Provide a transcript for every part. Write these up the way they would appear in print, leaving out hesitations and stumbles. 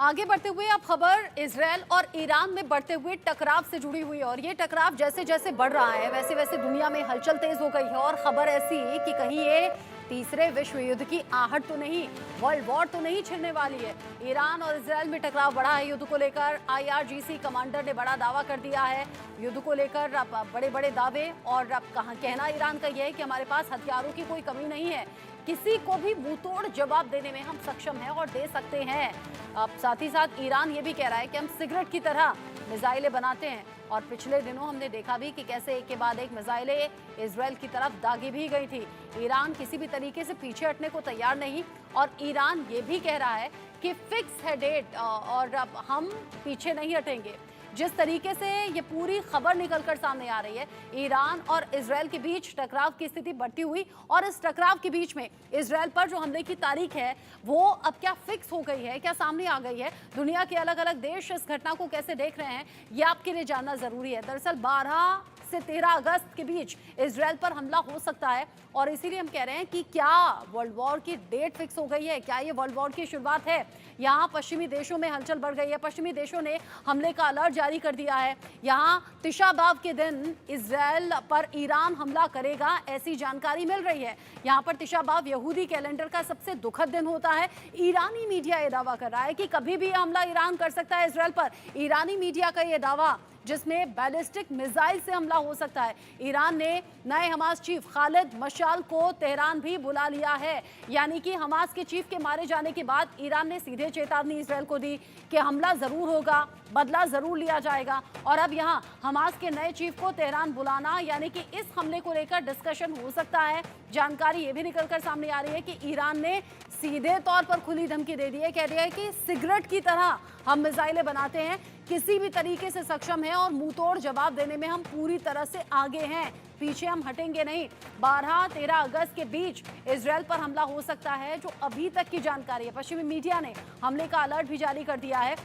आगे बढ़ते हुए अब खबर इजरायल और ईरान में बढ़ते हुए टकराव से जुड़ी हुई है और ये टकराव जैसे जैसे बढ़ रहा है वैसे वैसे दुनिया में हलचल तेज हो गई है और खबर ऐसी कि कहीं ये तीसरे विश्व युद्ध की आहट तो नहीं, वर्ल्ड वॉर तो नहीं छिड़ने वाली है। ईरान और इजरायल में टकराव बढ़ा है युद्ध को लेकर। आईआरजीसी कमांडर ने बड़ा दावा कर दिया है युद्ध को लेकर। अब बड़े बड़े दावे और अब कहना ईरान का यह है कि हमारे पास हथियारों की कोई कमी नहीं है, किसी को भी मुंहतोड़ जवाब देने में हम सक्षम हैं और दे सकते हैं। अब साथ ही साथ ईरान ये भी कह रहा है कि हम सिगरेट की तरह मिसाइलें बनाते हैं और पिछले दिनों हमने देखा भी कि कैसे एक के बाद एक मिसाइलें इजरायल की तरफ दागी भी गई थी। ईरान किसी भी तरीके से पीछे हटने को तैयार नहीं और ईरान ये भी कह रहा है कि फिक्स है डेट और अब हम पीछे नहीं हटेंगे। जिस तरीके से ये पूरी खबर निकलकर सामने आ रही है, ईरान और इजरायल के बीच टकराव की स्थिति बढ़ती हुई और इस टकराव के बीच में इजरायल पर जो हमले की तारीख है वो अब क्या फिक्स हो गई है, क्या सामने आ गई है, दुनिया के अलग अलग देश इस घटना को कैसे देख रहे हैं, ये आपके लिए जानना जरूरी है। दरअसल 12 से 13 अगस्त के बीच इजरायल पर हमला हो सकता है और इसीलिए हम कह रहे हैं कि क्या वर्ल्ड वॉर की डेट फिक्स हो गई है, क्या ये वर्ल्ड वॉर की शुरुआत है। यहाँ पश्चिमी देशों में हलचल बढ़ गई है, पश्चिमी देशों ने हमले का अलर्ट जारी कर दिया है। यहाँ तिशा बाव के दिन इजरायल पर ईरान हमला करेगा ऐसी जानकारी मिल रही है। यहाँ पर तिशा बाव यहूदी कैलेंडर का सबसे दुखद दिन होता है। ईरानी मीडिया ये दावा कर रहा है कि कभी भी हमला ईरान कर सकता है इजरायल पर। ईरानी मीडिया का ये दावा जिसमें बैलिस्टिक मिसाइल से हमला हो सकता है। ईरान ने नए हमास चीफ खालिद मशाल को तेहरान भी बुला लिया है, यानी कि हमास के चीफ के मारे जाने के बाद ईरान ने सीधे चेतावनी इजरायल को दी कि हमला जरूर होगा, बदला जरूर लिया जाएगा। और अब यहाँ हमास के नए चीफ को तेहरान बुलाना यानी कि इस हमले को लेकर डिस्कशन हो सकता है। जानकारी ये भी निकलकर सामने आ रही है कि ईरान ने सीधे तौर पर खुली धमकी दे दी है, कह दिया है कि सिगरेट की तरह हम मिसाइलें बनाते हैं, किसी भी तरीके से सक्षम है और मुंहतोड़ जवाब देने में हम पूरी तरह से आगे हैं, पीछे हम हटेंगे नहीं। 12-13 अगस्त के बीच इजरायल पर हमला हो सकता है, जो अभी तक की जानकारी है। पश्चिमी मीडिया ने हमले का अलर्ट भी जारी कर दिया है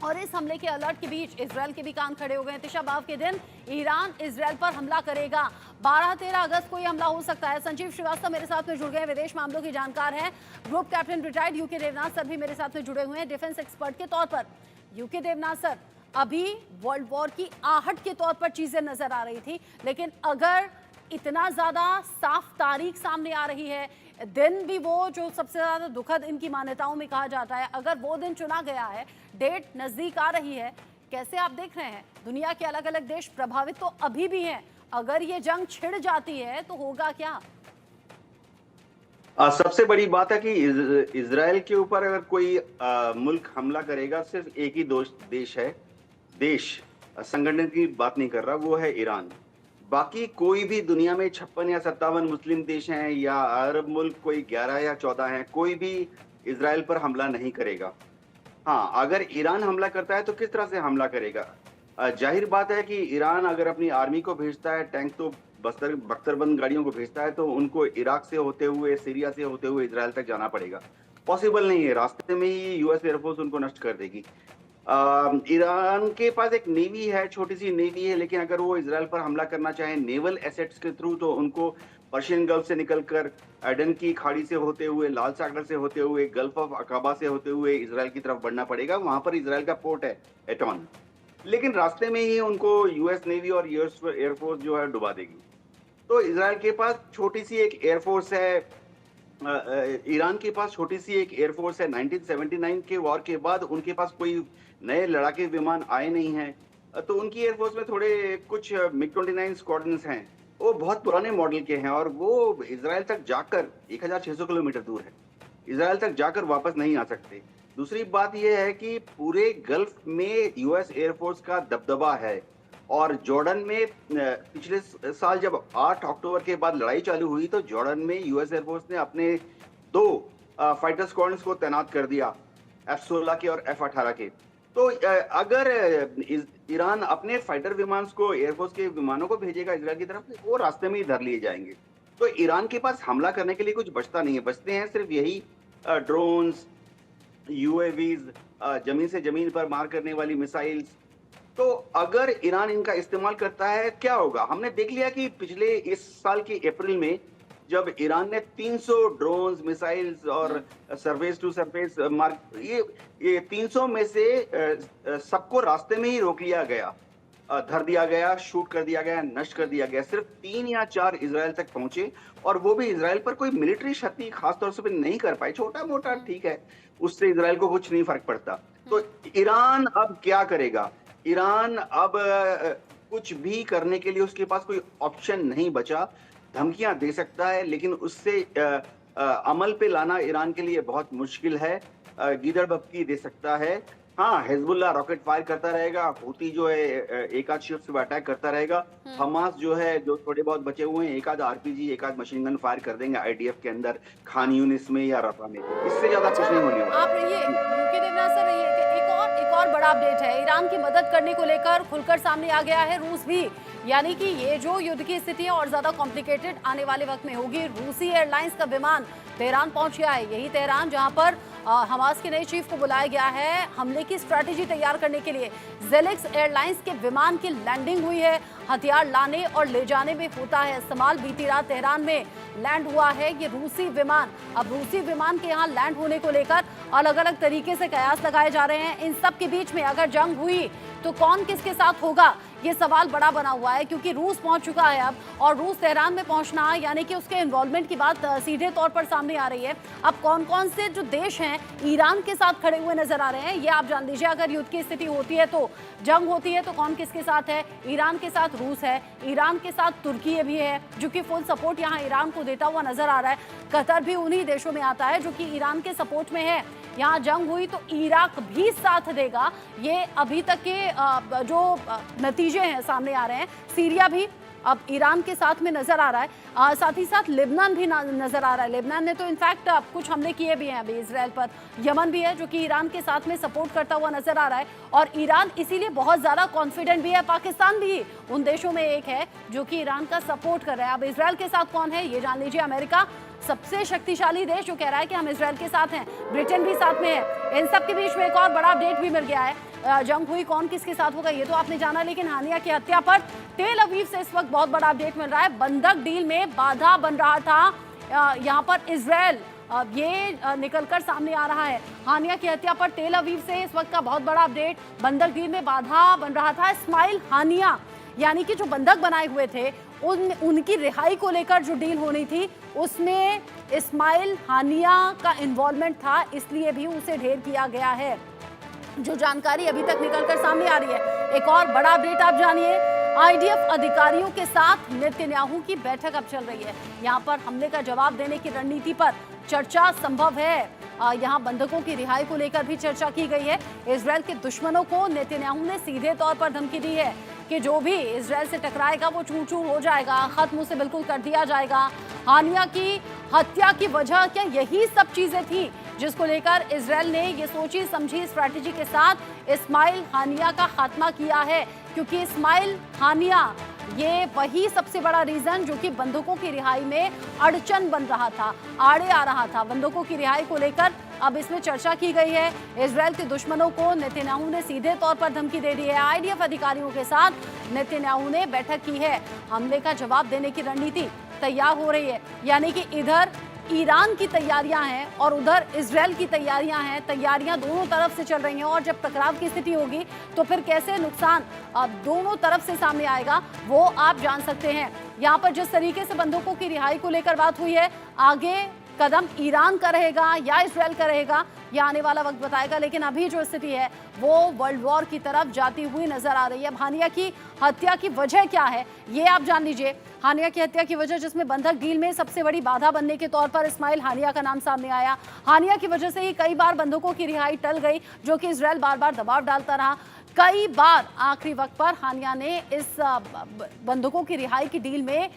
और इस हमले के अलर्ट के बीच इजरायल के भी कान खड़े हो गए हैं। तिशा बाव के दिन ईरान इजरायल पर हमला करेगा। 12-13 अगस्त को यह हमला हो सकता है। संजीव श्रीवास्तव मेरे साथ में जुड़ गए हैं, विदेश मामलों के जानकार हैं, group captain retired. UK Devnath sir भी मेरे साथ में जुड़े हुए हैं डिफेंस एक्सपर्ट के तौर पर। यूके देवनाथ सर, अभी वर्ल्ड वॉर की आहट के तौर पर चीजें नजर आ रही थी, लेकिन अगर इतना ज्यादा साफ तारीख सामने आ रही है, दिन भी वो जो सबसे ज्यादा दुखद इनकी मान्यताओं में कहा जाता है, अगर वो दिन चुना गया है, डेट नजदीक आ रही है, कैसे आप देख रहे हैं? दुनिया के अलग अलग देश प्रभावित तो अभी भी हैं, अगर ये जंग छिड़ जाती है तो होगा क्या? सबसे बड़ी बात है कि इजराइल के ऊपर अगर कोई मुल्क हमला करेगा, सिर्फ एक ही देश है, देश संगठन की बात नहीं कर रहा, वो है ईरान। बाकी कोई भी दुनिया में 56 या 57 मुस्लिम देश हैं या अरब मुल्क कोई 11 या 14 हैं, कोई भी इजराइल पर हमला नहीं करेगा। हाँ, अगर ईरान हमला करता है तो किस तरह से हमला करेगा? जाहिर बात है कि ईरान अगर अपनी आर्मी को भेजता है, टैंक तो बख्तरबंद गाड़ियों को भेजता है, तो उनको इराक से होते हुए, सीरिया से होते हुए इजराइल तक जाना पड़ेगा। पॉसिबल नहीं है, रास्ते में ही यूएस एयरफोर्स उनको नष्ट कर देगी। ईरान के पास एक नेवी है, छोटी सी नेवी है, लेकिन अगर वो इजराइल पर हमला करना चाहे नेवल एसेट्स के थ्रू, तो उनको पर्शियन गल्फ से निकलकर एडन की खाड़ी से होते हुए, लाल सागर से होते हुए, गल्फ ऑफ अकाबा से होते हुए इजराइल की तरफ बढ़ना पड़ेगा। वहां पर इजराइल का पोर्ट है एटॉन, लेकिन रास्ते में ही उनको यूएस नेवी और यूएस एयरफोर्स जो है डुबा देगी। तो इजराइल के पास छोटी सी एक एयरफोर्स है, ईरान के पास छोटी सी एक एयरफोर्स है। 1979 के वॉर के बाद उनके पास कोई नए लड़ाके विमान आए नहीं हैं, तो उनकी एयरफोर्स में थोड़े कुछ मिग-29 स्क्वाड्रन्स हैं, वो बहुत पुराने मॉडल के हैं और वो इजराइल तक जाकर 1600 किलोमीटर दूर है, इजराइल तक जाकर वापस नहीं आ सकते। दूसरी बात यह है कि पूरे गल्फ में यूएस एयरफोर्स का दबदबा है और जॉर्डन में पिछले साल जब 8 अक्टूबर के बाद लड़ाई चालू हुई, तो जॉर्डन में यूएस एयरफोर्स ने अपने 2 फाइटर स्क्वाड्रन्स को तैनात कर दिया, F-16 के और F-18 के। तो अगर ईरान अपने फाइटर विमान को, एयरफोर्स के विमानों को भेजेगा इजराइल की तरफ, वो रास्ते में ही धर लिए जाएंगे। तो ईरान के पास हमला करने के लिए कुछ बचता नहीं है, बचते हैं सिर्फ यही ड्रोन्स, यूएवीज, जमीन से जमीन पर मार करने वाली मिसाइल्स। तो अगर ईरान इनका इस्तेमाल करता है, क्या होगा? हमने देख लिया कि पिछले इस साल के अप्रैल में जब ईरान ने 300 ड्रोन्स, मिसाइल्स और सरफेस टू सरफेस मार ये 300 में से सबको रास्ते में ही रोक लिया गया, धर दिया गया, शूट कर दिया गया, नष्ट कर दिया गया। सिर्फ 3 या 4 इजराइल तक पहुंचे और वो भी इजराइल पर कोई मिलिट्री क्षति खास तौर से नहीं कर पाए। छोटा-मोटा ठीक है, उससे इजराइल को कुछ नहीं फर्क पड़ता। तो ईरान अब क्या करेगा? ईरान अब कुछ भी करने के लिए उसके पास कोई ऑप्शन नहीं बचा। धमकियां दे सकता है, लेकिन उससे अमल पे लाना ईरान के लिए बहुत मुश्किल है। गीदड़ बप्पी दे सकता है। हाँ, हिजबुल्लाह रॉकेट फायर करता रहेगा, हूती जो है एक आध शिप से अटैक करता रहेगा, हमास जो है, जो थोड़े बहुत बचे हुए हैं, एक आध आरपीजी, एक आध मशीन गन फायर कर देंगे आईडीएफ के अंदर, खान यूनिस में या रफा में। इससे ज्यादा कुछ नहीं होने वाला। आप रहिए रुकिए देवनाथ सर, रहिए। एक और बड़ा अपडेट है, ईरान की मदद करने को लेकर खुलकर सामने आ गया है रूस भी, यानी कि ये जो युद्ध की स्थिति है और ज्यादा कॉम्प्लिकेटेड आने वाले वक्त में होगी। रूसी एयरलाइंस का विमान तेहरान पहुंच गया है, यही तेहरान जहां पर हमास के नए चीफ को बुलाया गया है हमले की स्ट्रैटेजी तैयार करने के लिए। जेलेक्स एयरलाइंस के विमान की लैंडिंग हुई है, हथियार लाने और ले जाने में होता है इस्तेमाल। बीती रात तेहरान में लैंड हुआ है ये रूसी विमान। अब रूसी विमान के यहाँ लैंड होने को लेकर अलग अलग तरीके से कयास लगाए जा रहे हैं। इन सब के बीच में अगर जंग हुई तो कौन किसके साथ होगा, ये सवाल बड़ा बना हुआ है, क्योंकि रूस पहुंच चुका है अब, और रूस तेहरान में पहुंचना यानी कि उसके इन्वॉल्वमेंट की बात सीधे तौर पर सामने आ रही है। अब कौन कौन से जो देश हैं ईरान के साथ खड़े हुए नजर आ रहे हैं, ये आप जान लीजिए। अगर युद्ध की स्थिति होती है, तो जंग होती है, तो कौन किसके साथ है? ईरान के साथ रूस है, ईरान के साथ तुर्की भी है जो कि फुल सपोर्ट यहाँ ईरान को देता हुआ नजर आ रहा है। कतर भी उन्हीं देशों में आता है जो कि ईरान के सपोर्ट में है। यहाँ जंग हुई तो इराक भी साथ देगा, ये अभी तक के जो नतीजे हैं सामने आ रहे हैं। सीरिया भी अब ईरान के साथ में नजर आ रहा है, साथ ही साथ लेबनान भी नजर आ रहा है। लेबनान ने तो इनफैक्ट कुछ हमले किए भी हैं अभी इजराइल पर। यमन भी है जो कि ईरान के साथ में सपोर्ट करता हुआ नजर आ रहा है, और ईरान इसीलिए बहुत ज्यादा कॉन्फिडेंट भी है। पाकिस्तान भी उन देशों में एक है जो कि ईरान का सपोर्ट कर रहा है। अब इजराइल के साथ कौन है ये जान लीजिए। अमेरिका सबसे शक्तिशाली देश जो कह रहा है कि हम इजराइल के साथ हैं, ब्रिटेन भी साथ में है। इन सब के बीच में एक और बड़ा अपडेट भी मिल गया है। जंग हुई, कौन किसके साथ होगा ये तो आपने जाना, लेकिन हानिया की हत्या पर तेल अवीव से इस वक्त बहुत बड़ा अपडेट मिल रहा है। बंधक डील में बाधा बन रहा था यहाँ पर इजराइल, ये निकलकर सामने आ रहा है। हानिया की हत्या पर तेल अवीव से इस वक्त का बहुत बड़ा अपडेट। बंधक डील में बाधा बन रहा था। इस्माइल हानिया यानी कि जो बंधक बनाए हुए थे उनकी रिहाई को लेकर जो डील होनी थी उसमें इस्माइल हानिया का इन्वॉल्वमेंट था, इसलिए भी उसे ढेर किया गया है, जो जानकारी अभी तक निकलकर सामने आ रही है। एक और बड़ा अपडेट आप जानिए, आईडीएफ अधिकारियों के साथ नेतन्याहू की बैठक अब चल रही है। यहाँ पर हमले का जवाब देने की रणनीति पर चर्चा संभव है। यहाँ बंधकों की रिहाई को लेकर भी चर्चा की गई है। इजराइल के दुश्मनों को नेतन्याहू ने सीधे तौर पर धमकी दी है कि जो भी इजराइल से टकराएगा वो चूर चूर हो जाएगा, खत्म उसे बिल्कुल कर दिया जाएगा। हानिया की हत्या की वजह क्या यही सब चीजें थी जिसको लेकर इजराइल ने ये सोची समझी स्ट्रैटेजी के साथ इस्माइल हानिया का खात्मा किया है, क्योंकि इस्माइल हानिया ये वही सबसे बड़ा रीजन जो कि बंधकों की रिहाई में अड़चन बन रहा था, आड़े आ रहा था। बंधकों की रिहाई को लेकर अब इसमें चर्चा की गई है। इजराइल के दुश्मनों को नेतन्याहू ने सीधे तौर पर धमकी दे दी है। आईडीएफ अधिकारियों के साथ नेतन्याहू ने बैठक की है। हमले का जवाब देने की रणनीति तैयार हो रही है, यानी कि इधर ईरान की तैयारियां हैं और उधर इजराइल की तैयारियां हैं। तैयारियां दोनों तरफ से चल रही हैं, और जब टकराव की स्थिति होगी तो फिर कैसे नुकसान दोनों तरफ से सामने आएगा वो आप जान सकते हैं। यहाँ पर जिस तरीके से बंधकों की रिहाई को लेकर बात हुई है, आगे कदम ईरान का रहेगा या इजराइल का रहेगा ये आने वाला वक्त बताएगा, लेकिन अभी जो स्थिति है वो वर्ल्ड वॉर की तरफ जाती हुई नजर आ रही है। हानिया की हत्या की वजह क्या है ये आप जान लीजिए। हानिया की हत्या की वजह, जिसमें बंधक डील में सबसे बड़ी बाधा बनने के तौर पर इस्माइल हानिया का नाम सामने आया। हानिया की वजह से ही कई बार बंधकों की रिहाई टल गई, जो कि इजराइल बार बार दबाव डालता रहा। कई बार आखिरी वक्त पर हानिया ने इस बंधकों की रिहाई की डील में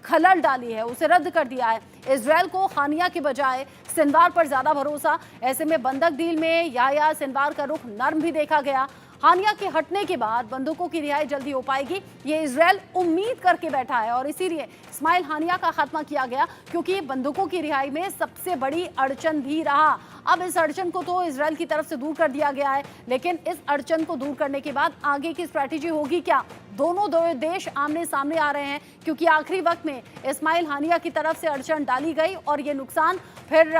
खलल डाली है, उसे रद्द कर दिया है। इजराइल को हानिया के बजाय सिनवार पर ज्यादा भरोसा, ऐसे में बंधक डील में याह्या सिनवार का रुख नर्म भी देखा गया। हानिया के हटने के बाद बंधकों की रिहाई जल्दी हो पाएगी, ये इजराइल उम्मीद करके बैठा है, और इसीलिए इस्माइल हानिया का खात्मा किया गया, क्योंकि बंधकों की रिहाई में सबसे बड़ी अड़चन भी रहा। अब इस अड़चन को तो इजराइल की तरफ से दूर कर दिया गया है, लेकिन इस अड़चन को दूर करने के बाद आगे की स्ट्रैटेजी होगी क्या? दोनों दो देश आमने सामने आ रहे हैं, क्योंकि आखिरी वक्त में इस्माइल हानिया की तरफ से अड़चन डाली गई और ये नुकसान फिर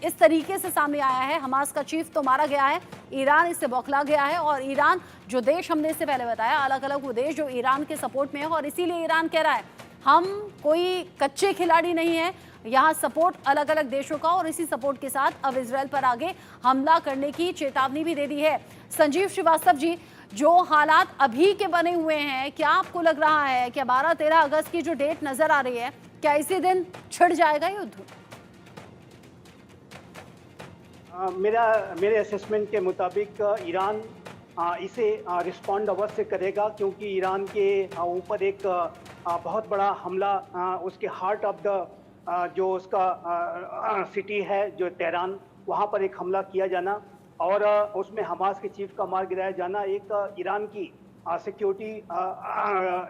इस तरीके से सामने आया है। हमास का चीफ तो मारा गया है, ईरान इससे बौखला गया है, और ईरान जो देश हमने इससे पहले बताया, अलग अलग वो देश जो ईरान के सपोर्ट में है, और इसीलिए ईरान कह रहा है हम कोई कच्चे खिलाड़ी नहीं है, यहाँ सपोर्ट अलग अलग देशों का, और इसी सपोर्ट के साथ अब इजराइल पर आगे हमला करने की चेतावनी भी दे दी है। संजीव श्रीवास्तव जी, जो हालात अभी के बने हुए हैं, क्या आपको लग रहा है कि 12-13 अगस्त की जो डेट नजर आ रही है, क्या इसी दिन छिड़ जाएगा युद्ध? मेरे असेसमेंट के मुताबिक ईरान इसे रिस्पॉन्ड अवश्य करेगा, क्योंकि ईरान के ऊपर एक बहुत बड़ा हमला उसके हार्ट ऑफ द जो उसका सिटी है जो तेहरान, वहाँ पर एक हमला किया जाना और उसमें हमास के चीफ का मार गिराया जाना एक ईरान की सिक्योरिटी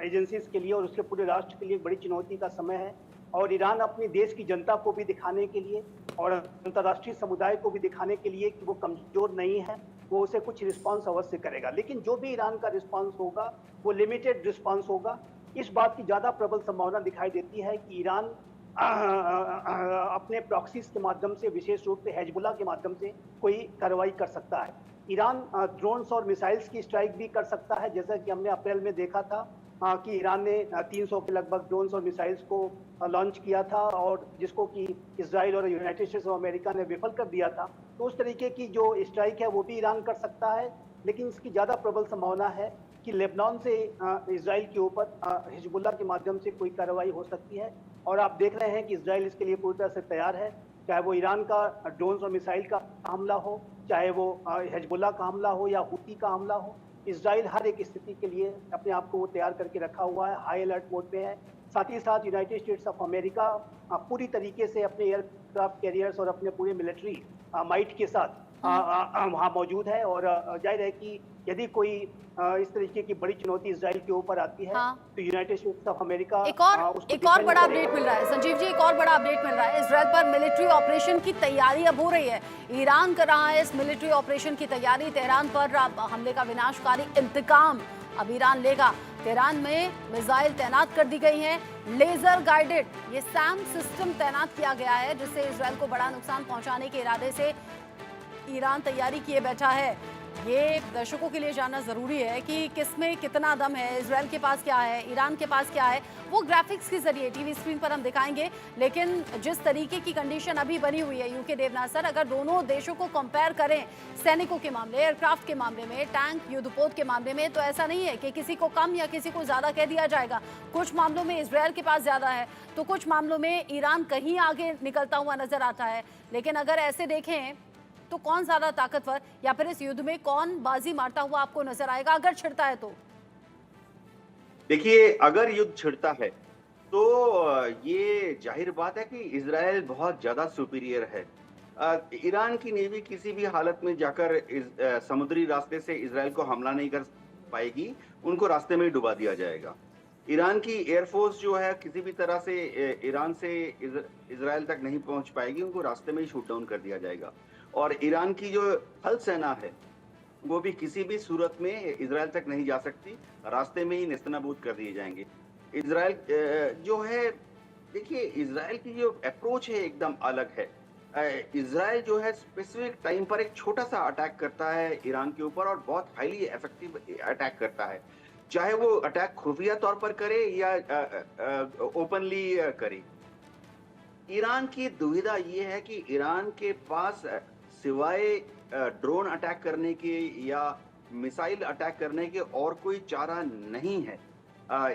एजेंसीज के लिए और उसके पूरे राष्ट्र के लिए बड़ी चुनौती का समय है। और ईरान अपने देश की जनता को भी दिखाने के लिए और अंतर्राष्ट्रीय समुदाय को भी दिखाने के लिए कि वो कमजोर नहीं है, वो उसे कुछ रिस्पांस अवश्य करेगा। लेकिन जो भी ईरान का रिस्पांस होगा वो लिमिटेड रिस्पांस होगा। इस बात की ज़्यादा प्रबल संभावना दिखाई देती है कि ईरान अपने प्रॉक्सीज के माध्यम से, विशेष रूप से हिजबुल्लाह के माध्यम से कोई कार्रवाई कर सकता है। ईरान ड्रोन्स और मिसाइल्स की स्ट्राइक भी कर सकता है, जैसा कि हमने अप्रैल में देखा था कि ईरान ने 300 के लगभग ड्रोन्स और मिसाइल्स को लॉन्च किया था और जिसको कि इजराइल और यूनाइटेड स्टेट्स ऑफ अमेरिका ने विफल कर दिया था। तो उस तरीके की जो स्ट्राइक है वो भी ईरान कर सकता है, लेकिन इसकी ज़्यादा प्रबल संभावना है कि लेबनान से इजराइल के ऊपर हिजबुल्लाह के माध्यम से कोई कार्रवाई हो सकती है। और आप देख रहे हैं कि इजराइल इसके लिए पूरी तरह से तैयार है, चाहे वो ईरान का ड्रोन्स और मिसाइल का हमला हो, चाहे वो हिजबुल्लाह का हमला हो या हुती का हमला हो। इजराइल हर एक स्थिति के लिए अपने आप को वो तैयार करके रखा हुआ है, हाई अलर्ट मोड पे है। साथ ही साथ यूनाइटेड स्टेट्स ऑफ अमेरिका पूरी तरीके से अपने एयरक्राफ्ट कैरियर्स और अपने पूरे मिलिट्री माइट के साथ वहाँ मौजूद है। और जाहिर है कि यदि कोई इस तरीके की बड़ी चुनौती इजराइल के ऊपर आती है तो यूनाइटेड स्टेट्स ऑफ अमेरिका एक और बड़ा अपडेट मिल रहा है संजीव जी, एक और बड़ा अपडेट मिल रहा है। इजराइल पर मिलिट्री ऑपरेशन की तैयारी अब हो रही है। ईरान कर रहा है इस मिलिट्री ऑपरेशन की तैयारी। तेहरान पर हमले का विनाशकारी इंतकाम अब ईरान लेगा। तेहरान में मिसाइल तैनात कर दी गई हैं, लेजर गाइडेड ये सैम सिस्टम तैनात किया गया है, जिससे इजराइल को बड़ा नुकसान पहुंचाने के इरादे से ईरान तैयारी किए बैठा है। ये दर्शकों के लिए जानना जरूरी है कि किसमें कितना दम है, इजराइल के पास क्या है, ईरान के पास क्या है, वो ग्राफिक्स के जरिए टीवी स्क्रीन पर हम दिखाएंगे। लेकिन जिस तरीके की कंडीशन अभी बनी हुई है यूके देवनाथ सर, अगर दोनों देशों को कंपेयर करें सैनिकों के मामले, एयरक्राफ्ट के मामले में, टैंक युद्धपोत के मामले में, तो ऐसा नहीं है कि किसी को कम या किसी को ज्यादा कह दिया जाएगा। कुछ मामलों में इजराइल के पास ज्यादा है तो कुछ मामलों में ईरान कहीं आगे निकलता हुआ नजर आता है। लेकिन अगर ऐसे देखें तो कौन ज्यादा ताकतवर या फिर इस युद्ध में कौन बाजी मारता हुआ आपको नजर आएगा अगर छिड़ता है तो? देखिए, अगर युद्ध छिड़ता है तो ये जाहिर बात है कि इजराइल बहुत ज्यादा सुपीरियर है। ईरान की नेवी किसी भी हालत में जाकर समुद्री रास्ते से इजराइल को हमला नहीं कर पाएगी, उनको रास्ते में ही डुबा दिया जाएगा। ईरान की एयरफोर्स जो है किसी भी तरह से ईरान से इजराइल तक नहीं पहुंच पाएगी, उनको रास्ते में ही शूट डाउन कर दिया जाएगा। और ईरान की जो थल सेना है वो भी किसी भी सूरत में इजराइल तक नहीं जा सकती, रास्ते में ही नेस्तनाबूद कर दिए जाएंगे। इजराइल जो है, देखिए इजराइल की जो अप्रोच है एकदम अलग है। इजराइल जो है स्पेसिफिक टाइम पर एक छोटा सा अटैक करता है ईरान के ऊपर और बहुत हाईली इफेक्टिव अटैक करता है, चाहे वो अटैक खुफिया तौर पर करे या ओपनली करे। ईरान की दुविधा ये है कि ईरान के पास सिवाय ड्रोन अटैक करने के या मिसाइल अटैक करने के और कोई चारा नहीं है।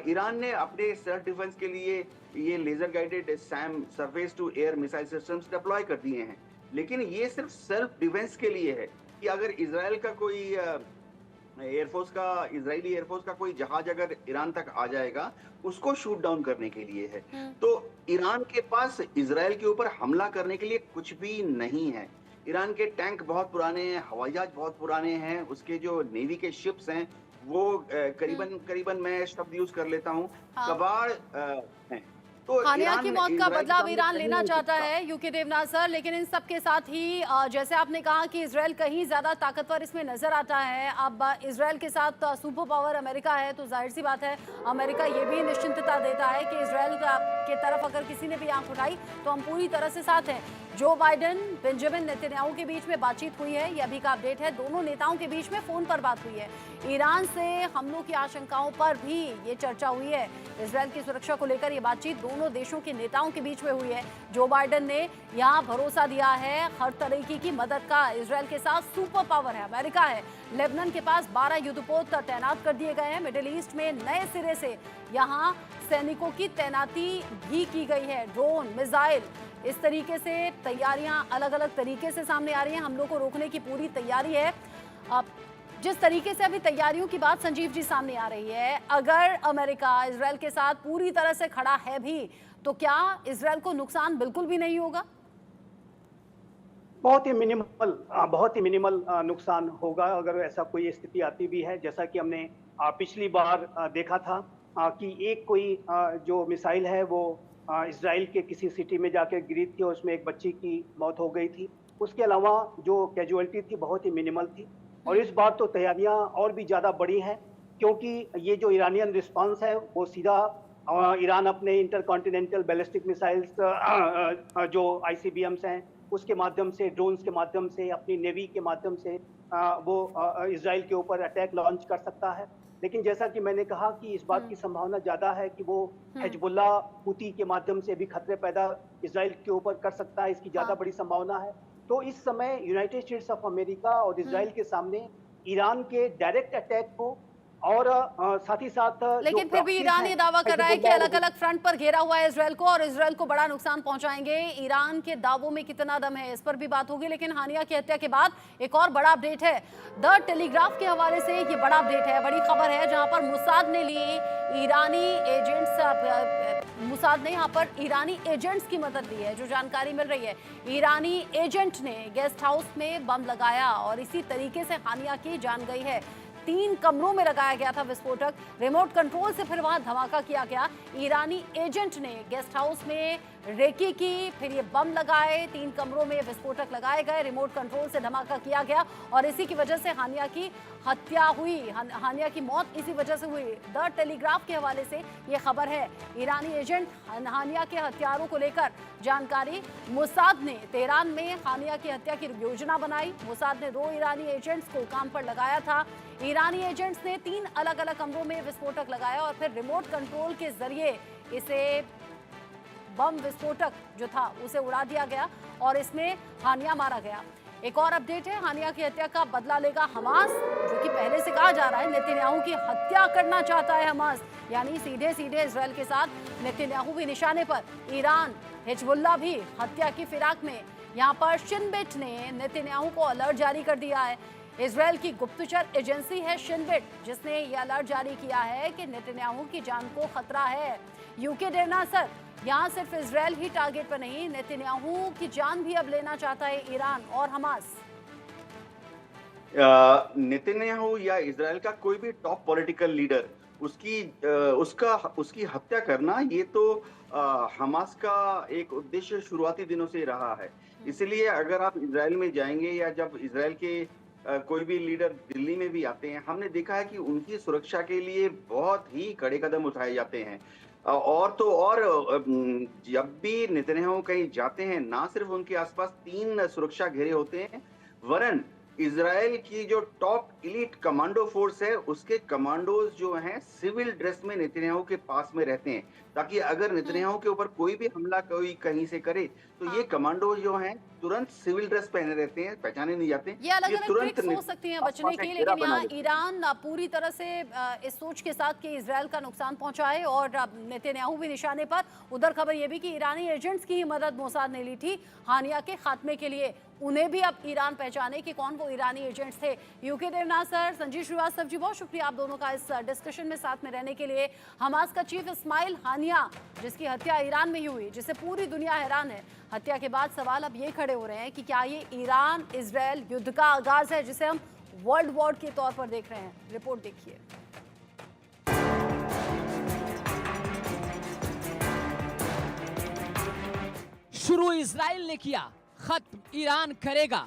ईरान ने अपने सेल्फ डिफेंस के लिए ये laser guided SAM surface to air missile systems deploy कर दिए हैं, लेकिन ये सिर्फ सेल्फ डिफेंस के लिए है कि अगर इजराइल का कोई इजरायली एयरफोर्स का कोई जहाज अगर ईरान तक आ जाएगा उसको शूट डाउन करने के लिए है। तो ईरान के पास इजराइल के ऊपर हमला करने के लिए कुछ भी नहीं है। ईरान के टैंक बहुत पुराने हैं, हवाई जहाज बहुत पुराने हैं, उसके जो नेवी के शिप्स हैं वो करीबन मैं शब्द यूज कर लेता हूँ, कबाड़ हैं। तो हानिया की मौत का इजराइल के बदलाव सामने ईरान कहीं लेना नहीं चाहता टिकता। है यूके देवनाथ सर, लेकिन इन सब के साथ ही जैसे आपने कहा कि इजराइल कहीं ज्यादा ताकतवर इसमें नजर आता है। अब इजराइल के साथ सुपर पावर अमेरिका है, तो जाहिर सी बात है अमेरिका ये भी निश्चिंतता देता है कि इजराइल के तरफ अगर किसी ने भी आंख उठाई तो हम पूरी तरह से साथ हैं। जो बाइडेन बेंजामिन नेतन्याहू के बीच में बातचीत हुई है, ये अभी का अपडेट है। दोनों नेताओं के बीच में फोन पर बात हुई है। ईरान से हमलों की आशंकाओं पर भी ये चर्चा हुई है। इजराइल की सुरक्षा को लेकर ये बातचीत दोनों देशों के नेताओं के बीच में हुई है। जो बाइडेन ने यहाँ भरोसा दिया है हर तरीके की मदद का। इजराइल के साथ सुपर पावर है, अमेरिका है। लेबनान के पास 12 युद्धपोत तैनात कर दिए गए हैं। मिडिल ईस्ट में नए सिरे से यहाँ सैनिकों की तैनाती भी की गई है। ड्रोन, मिसाइल, इस तरीके से तैयारियां अलग अलग तरीके से सामने आ रही हैं। हमलों को रोकने की पूरी तैयारी है। अब जिस तरीके से अभी तैयारियों की बात संजीव जी सामने आ रही है, अगर अमेरिका इजराइल के साथ पूरी तरह से खड़ा है भी, तो क्या इजराइल को नुकसान बिल्कुल भी नहीं होगा? बहुत ही मिनिमल नुकसान होगा अगर ऐसा कोई स्थिति आती भी है। जैसा कि हमने पिछली बार देखा था कि एक कोई जो मिसाइल है वो इजराइल के किसी सिटी में जाकर गिरी थी और उसमें एक बच्ची की मौत हो गई थी। उसके अलावा जो कैजुअलिटी थी बहुत ही मिनिमल थी। और इस बार तो तैयारियां और भी ज़्यादा बड़ी हैं, क्योंकि ये जो ईरानियन रिस्पांस है वो सीधा ईरान अपने इंटरकॉन्टिनेंटल बैलिस्टिक मिसाइल्स जो ICBMs हैं उसके माध्यम से, ड्रोन्स के माध्यम से, अपनी नेवी के माध्यम से वो इजराइल के ऊपर अटैक लॉन्च कर सकता है। लेकिन जैसा कि मैंने कहा कि इस बात की संभावना ज़्यादा है कि वो हिजबुल्ला हुती के माध्यम से भी खतरे पैदा इजराइल के ऊपर कर सकता है, इसकी ज़्यादा बड़ी संभावना है। तो इस समय यूनाइटेड स्टेट्स ऑफ अमेरिका और इजराइल के सामने ईरान के डायरेक्ट अटैक को और साथ ही साथ लेकिन फिर भी ईरान ये दावा कर रहा है कि अलग अलग फ्रंट पर घेरा हुआ है इजराइल को और इजराइल को बड़ा नुकसान पहुंचाएंगे। ईरान के दावों में कितना दम है, इस पर भी बात होगी। लेकिन हानिया की हत्या के बाद एक और बड़ा अपडेट है। द टेलीग्राफ के हवाले से ये बड़ा अपडेट है, बड़ी खबर है, जहां पर मुसाद ने लिए ईरानी एजेंट्स, मुसाद ने यहाँ पर ईरानी एजेंट्स की मदद ली है। जो जानकारी मिल रही है, ईरानी एजेंट ने गेस्ट हाउस में बम लगाया और इसी तरीके से हानिया की जान गई है। 3 कमरों में लगाया गया था विस्फोटक, रिमोट कंट्रोल से फिर वहां धमाका किया गया। ईरानी एजेंट ने गेस्ट हाउस में रेकी की, फिर ये बम लगाए, 3 कमरों में विस्फोटक लगाए गए, रिमोट कंट्रोल से धमाका किया गया और इसी की वजह से हानिया की हत्या हुई। हानिया की मौत इसी वजह से हुई। द टेलीग्राफ के हवाले से ये खबर है। ईरानी एजेंट हानिया के हत्यारों को लेकर जानकारी। मुसाद ने तेहरान में हानिया की हत्या की योजना बनाई। मुसाद ने 2 ईरानी एजेंट्स को काम पर लगाया था। ईरानी एजेंट्स ने 3 अलग अलग कमरों में विस्फोटक लगाया और फिर रिमोट कंट्रोल के जरिए इसे बम विस्फोटक जो था उसे उड़ा दिया गया और इसमें हानिया मारा गया। एक और अपडेट है, हानिया की हत्या का बदला लेगा हमास, जो कि पहले से कहा जा रहा है नेतन्याहू की हत्या करना चाहता है हमास, यानी सीधे सीधे इजराइल के साथ नेतन्याहू भी निशाने पर, ईरान, हिजबुल्ला भी हत्या की फिराक में। यहाँ पर शिनबेट ने नेतन्याहू को अलर्ट जारी कर दिया है। इजराइल की गुप्तचर एजेंसी है शिनबेट, जिसने ये अलर्ट जारी किया है कि नेतन्याहू की जान को खतरा है। यूके देना सर, यहाँ सिर्फ इजराइल ही टारगेट पर नहीं, नेतन्याहू की जान भी अब लेना चाहता है ईरान और हमास। नेतन्याहू या इजराइल का कोई भी टॉप पॉलिटिकल लीडर उसकी हत्या करना, ये तो हमास का एक उद्देश्य शुरुआती दिनों से रहा है। इसलिए अगर आप इजराइल में जाएंगे या जब इजराइल के कोई भी लीडर दिल्ली में भी आते हैं, हमने देखा है कि उनकी सुरक्षा के लिए बहुत ही कड़े कदम उठाए जाते हैं। और तो और जब भी नेतन्याहू कहीं जाते हैं, ना सिर्फ उनके आसपास 3 सुरक्षा घेरे होते हैं, वरन इजराइल की जो टॉप इलीट कमांडो फोर्स है उसके कमांडोज जो हैं सिविल ड्रेस में नेतन्याहू के पास में रहते हैं, ताकि अगर नेतन्याहू के ऊपर कोई भी हमला कोई कहीं से करे तो ये कमांडो जो हैं तुरंत सिविल ड्रेस पहने रहते हैं, पहचाने नहीं जाते। ये अलग अलग ट्रिक्स हो सकती हैं बचने की, लेकिन यहाँ ईरान पूरी तरह से इस सोच के साथ कि इजराइल का नुकसान पहुंचाए और नेतन्याहू भी निशाने पर। उधर खबर ये भी कि ईरानी एजेंट्स की ही मदद मोसाद ने ली थी हानिया के खात्मे के लिए। उन्हें भी अब ईरान पहचाने कि कौन वो ईरानी एजेंट्स थे। यूके देवनाथ सर, संजीव श्रीवास्तव जी, बहुत शुक्रिया आप दोनों का इस डिस्कशन में साथ में रहने के लिए। हमास का चीफ इस्माइल हानिया, जिसकी हत्या ईरान में ही हुई, जिसे पूरी दुनिया हैरान है। हत्या के बाद सवाल अब ये खड़े हो रहे हैं कि क्या ये ईरान इजराइल युद्ध का आगाज है, जिसे हम वर्ल्ड वॉर के तौर पर देख रहे हैं। रिपोर्ट देखिए। शुरू इजराइल ने किया, खत्म ईरान करेगा।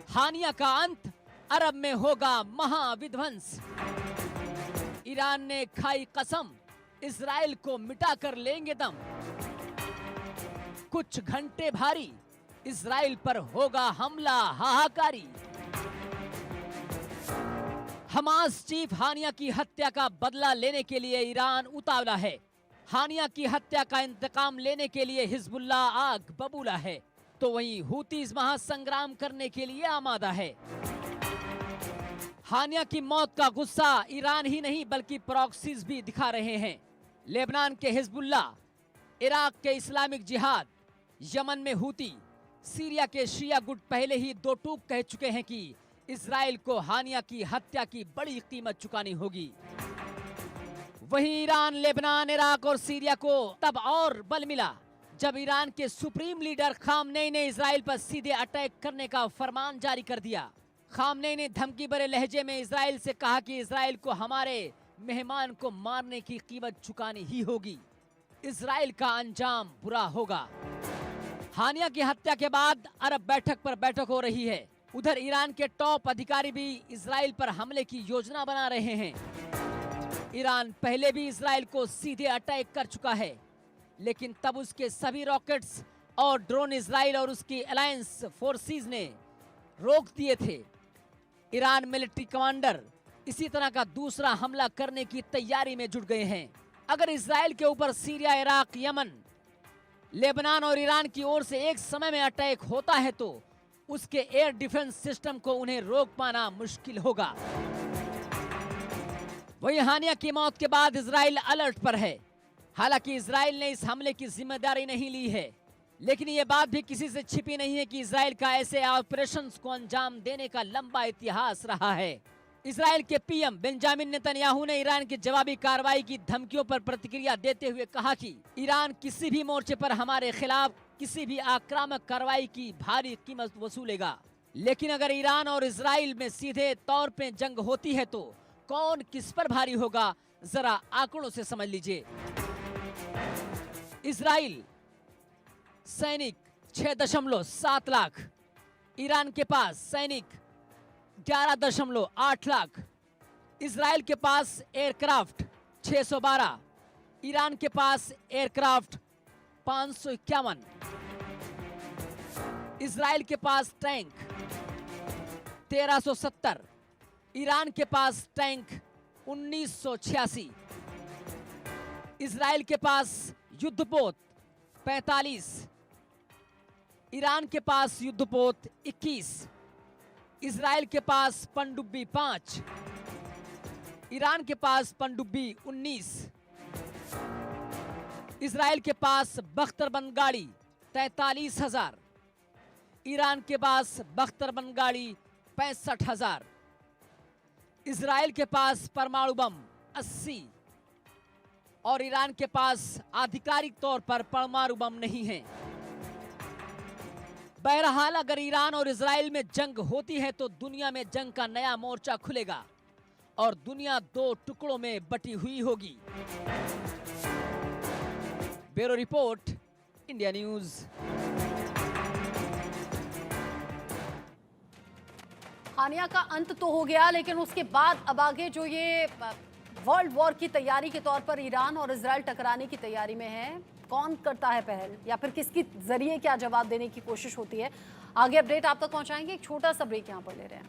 हानिया का अंत, अरब में होगा महाविध्वंस। ईरान ने खाई कसम, इजराइल को मिटाकर लेंगे दम। कुछ घंटे भारी, इजराइल पर होगा हमला हाहाकारी। हमास चीफ हानिया की हत्या का बदला लेने के लिए ईरान उतावला है। हानिया की हत्या का इंतकाम लेने के लिए हिजबुल्लाह आग बबूला है, तो वहीं हूतीज महासंग्राम करने के लिए आमादा है। हानिया की मौत का गुस्सा ईरान ही नहीं बल्कि प्रॉक्सीज भी दिखा रहे हैं। लेबनान के हिजबुल्लाह, इराक के इस्लामिक जिहाद, यमन में हूती, सीरिया के शिया गुट पहले ही दो टूक कह चुके हैं कि इजराइल को हानिया की हत्या की बड़ी कीमत चुकानी होगी। वहीं ईरान, लेबनान, इराक और सीरिया को तब और बल मिला जब ईरान के सुप्रीम लीडर खामनेई ने इजराइल पर सीधे अटैक करने का फरमान जारी कर दिया। खामनेई ने धमकी भरे लहजे में इजराइल से कहा कि इजराइल को हमारे मेहमान को मारने की कीमत चुकानी ही होगी। इजराइल का अंजाम बुरा होगा। हानिया की हत्या के बाद अरब बैठक पर बैठक हो रही है। उधर ईरान के टॉप अधिकारी भी इजराइल पर हमले की योजना बना रहे हैं। ईरान पहले भी इजराइल को सीधे अटैक कर चुका है, लेकिन तब उसके सभी रॉकेट्स और ड्रोन इजराइल और उसकी अलायंस फोर्सेस ने रोक दिए थे। ईरान मिलिट्री कमांडर इसी तरह का दूसरा हमला करने की तैयारी में जुट गए हैं। अगर इजराइल के ऊपर सीरिया, इराक, यमन, लेबनान और ईरान की ओर से एक समय में अटैक होता है तो उसके एयर डिफेंस सिस्टम को उन्हें रोक पाना मुश्किल होगा। वहीं हानिया की मौत के बाद इजराइल अलर्ट पर है। हालांकि इजराइल ने इस हमले की जिम्मेदारी नहीं ली है, लेकिन ये बात भी किसी से छिपी नहीं है कि इजराइल का ऐसे ऑपरेशंस को अंजाम देने का लंबा इतिहास रहा है। इजराइल के पीएम बेंजामिन नेतन्याहू ने ईरान की जवाबी कार्रवाई की धमकियों पर प्रतिक्रिया देते हुए कहा कि ईरान किसी भी मोर्चे पर हमारे खिलाफ किसी भी आक्रामक कार्रवाई की भारी कीमत वसूलेगा। लेकिन अगर ईरान और इजराइल में सीधे तौर पे जंग होती है तो कौन किस पर भारी होगा, जरा आंकड़ों से समझ लीजिए। इजराइल सैनिक 6.7 लाख, ईरान के पास सैनिक 11.8 लाख। इजराइल के पास एयरक्राफ्ट 612, ईरान के पास एयरक्राफ्ट 551। इजराइल के पास टैंक 1370, ईरान के पास टैंक 1986। इजराइल के पास युद्धपोत 45, ईरान के पास युद्धपोत 21। इजराइल के पास पनडुब्बी 5, ईरान के पास पनडुब्बी 19। इजराइल के पास बख्तरबंद गाड़ी 43,000, ईरान के पास बख्तरबंद गाड़ी 65,000। इजराइल के पास परमाणु बम 80 और ईरान के पास आधिकारिक तौर पर परमाणु बम नहीं है। बहरहाल अगर ईरान और इजराइल में जंग होती है तो दुनिया में जंग का नया मोर्चा खुलेगा और दुनिया दो टुकड़ों में बटी हुई होगी। Bureau report, India news. Haniyeh का अंत तो हो गया, लेकिन उसके बाद अब आगे जो ये वर्ल्ड वॉर की तैयारी के तौर पर ईरान और इजराइल टकराने की तैयारी में है, कौन करता है पहल या फिर किसकी जरिए क्या जवाब देने की कोशिश होती है, आगे अपडेट आप तक पहुंचाएंगे। एक छोटा सा ब्रेक यहां पर ले रहे हैं।